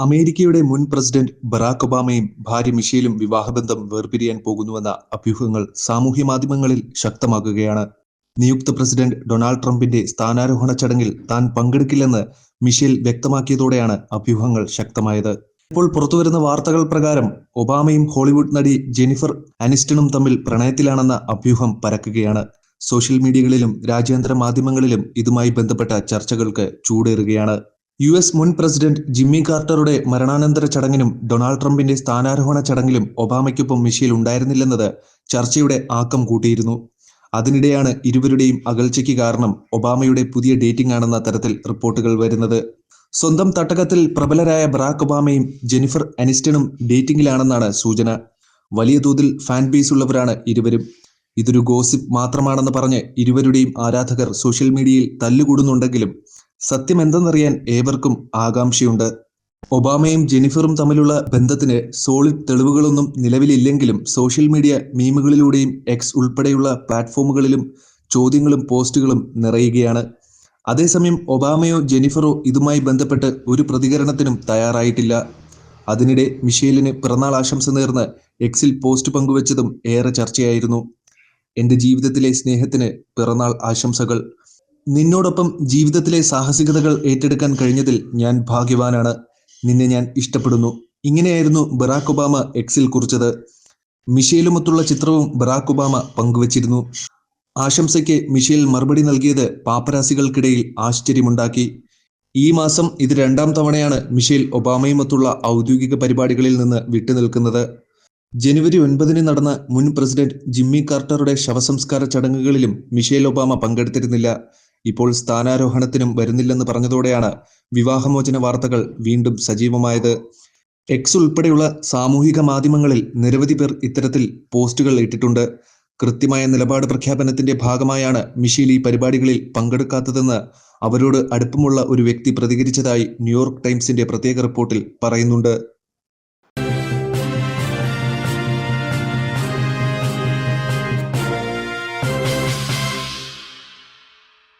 അമേരിക്കയുടെ മുൻ president Barack ഒബാമയും ഭാര്യ മിഷേലും വിവാഹബന്ധം വേർപിരിയാൻ പോകുന്നുവെന്ന അഭ്യൂഹങ്ങൾ സാമൂഹ്യമാധ്യമങ്ങളിൽ ശക്തമാകുകയാണ്. നിയുക്ത പ്രസിഡന്റ് ഡൊണാൾഡ് ട്രംപിന്റെ സ്ഥാനാരോഹണ ചടങ്ങിൽ താൻ പങ്കെടുക്കില്ലെന്ന് മിഷേൽ വ്യക്തമാക്കിയതോടെയാണ് അഭ്യൂഹങ്ങൾ ശക്തമായത്. ഇപ്പോൾ പുറത്തുവരുന്ന വാർത്തകൾ പ്രകാരം ഒബാമയും ഹോളിവുഡ് നടി ജെനിഫർ അനിസ്റ്റണും തമ്മിൽ പ്രണയത്തിലാണെന്ന അഭ്യൂഹം പരക്കുകയാണ്. സോഷ്യൽ മീഡിയകളിലും രാജ്യാന്തര മാധ്യമങ്ങളിലും ഇതുമായി ബന്ധപ്പെട്ട ചർച്ചകൾക്ക് ചൂടേറുകയാണ്. US മുൻ പ്രസിഡന്റ് ജിമ്മി കാർട്ടറുടെ മരണാനന്തര ചടങ്ങിനും ഡൊണാൾഡ് ട്രംപിന്റെ സ്ഥാനാരോഹണ ചടങ്ങിലും ഒബാമയ്ക്കൊപ്പം മിഷേൽ ഉണ്ടായിരുന്നില്ലെന്നത് ചർച്ചയുടെ ആക്കം കൂട്ടിയിരുന്നു. അതിനിടെയാണ് ഇരുവരുടെയും അകൽച്ചയ്ക്ക് കാരണം ഒബാമയുടെ പുതിയ ഡേറ്റിംഗ് ആണെന്ന തരത്തിൽ റിപ്പോർട്ടുകൾ വരുന്നത്. സ്വന്തം തട്ടകത്തിൽ പ്രബലരായ ബറാക് ഒബാമയും ജെനിഫർ അനിസ്റ്റണും ഡേറ്റിംഗിലാണെന്നാണ് സൂചന. വലിയ തോതിൽ ഫാൻ ബേസ് ഉള്ളവരാണ് ഇരുവരും. ഇതൊരു ഗോസിപ്പ് മാത്രമാണെന്ന് പറഞ്ഞ് ഇരുവരുടെയും ആരാധകർ സോഷ്യൽ മീഡിയയിൽ തല്ലുകൂടുന്നുണ്ടെങ്കിലും സത്യം എന്തെന്നറിയാൻ ഏവർക്കും ആകാംക്ഷയുണ്ട്. ഒബാമയും ജെനിഫറും തമ്മിലുള്ള ബന്ധത്തിന് സോളിഡ് തെളിവുകളൊന്നും നിലവിലില്ലെങ്കിലും സോഷ്യൽ മീഡിയ മീമുകളിലൂടെയും എക്സ് ഉൾപ്പെടെയുള്ള പ്ലാറ്റ്ഫോമുകളിലും ചോദ്യങ്ങളും പോസ്റ്റുകളും നിറയുകയാണ്. അതേസമയം ഒബാമയോ ജെനിഫറോ ഇതുമായി ബന്ധപ്പെട്ട് ഒരു പ്രതികരണത്തിനും തയ്യാറായിട്ടില്ല. അതിനിടെ മിഷേലിന് പിറന്നാൾ ആശംസ നേർന്ന് എക്സിൽ പോസ്റ്റ് പങ്കുവച്ചതും ഏറെ ചർച്ചയായിരുന്നു. എൻ്റെ ജീവിതത്തിലെ സ്നേഹത്തിന് പിറന്നാൾ ആശംസകൾ. നിന്നോടൊപ്പം ജീവിതത്തിലെ സാഹസികതകൾ ഏറ്റെടുക്കാൻ കഴിഞ്ഞതിൽ ഞാൻ ഭാഗ്യവാനാണ്. നിന്നെ ഞാൻ ഇഷ്ടപ്പെടുന്നു. ഇങ്ങനെയായിരുന്നു ബറാക് ഒബാമ എക്സിൽ കുറിച്ചത്. മിഷേലുമൊത്തുള്ള ചിത്രവും ബറാക് ഒബാമ പങ്കുവച്ചിരുന്നു. ആശംസയ്ക്ക് മിഷേൽ മറുപടി നൽകിയത് പാപ്പരാസികൾക്കിടയിൽ ആശ്ചര്യമുണ്ടാക്കി. ഈ മാസം ഇത് 2ാം തവണയാണ് മിഷേൽ ഒബാമയുമൊത്തുള്ള ഔദ്യോഗിക പരിപാടികളിൽ നിന്ന് വിട്ടുനിൽക്കുന്നത്. ജനുവരി 9 നടന്ന മുൻ പ്രസിഡന്റ് ജിമ്മി കാർട്ടറുടെ ശവസംസ്കാര ചടങ്ങുകളിലും മിഷേൽ ഒബാമ പങ്കെടുത്തിരുന്നില്ല. ഇപ്പോൾ സ്ഥാനാരോഹണത്തിനും വരുന്നില്ലെന്ന് പറഞ്ഞതോടെയാണ് വിവാഹമോചന വാർത്തകൾ വീണ്ടും സജീവമായത്. എക്സ് ഉൾപ്പെടെയുള്ള സാമൂഹിക മാധ്യമങ്ങളിൽ നിരവധി പേർ ഇത്തരത്തിൽ പോസ്റ്റുകൾ ഇട്ടിട്ടുണ്ട്. കൃത്യമായ നിലപാട് പ്രഖ്യാപനത്തിന്റെ ഭാഗമായാണ് മിഷേൽ ഈ പരിപാടികളിൽ പങ്കെടുക്കാത്തതെന്ന് അവരോട് അടുപ്പമുള്ള ഒരു വ്യക്തി പ്രതികരിച്ചതായി ന്യൂയോർക്ക് ടൈംസിന്റെ പ്രത്യേക റിപ്പോർട്ടിൽ പറയുന്നുണ്ട്.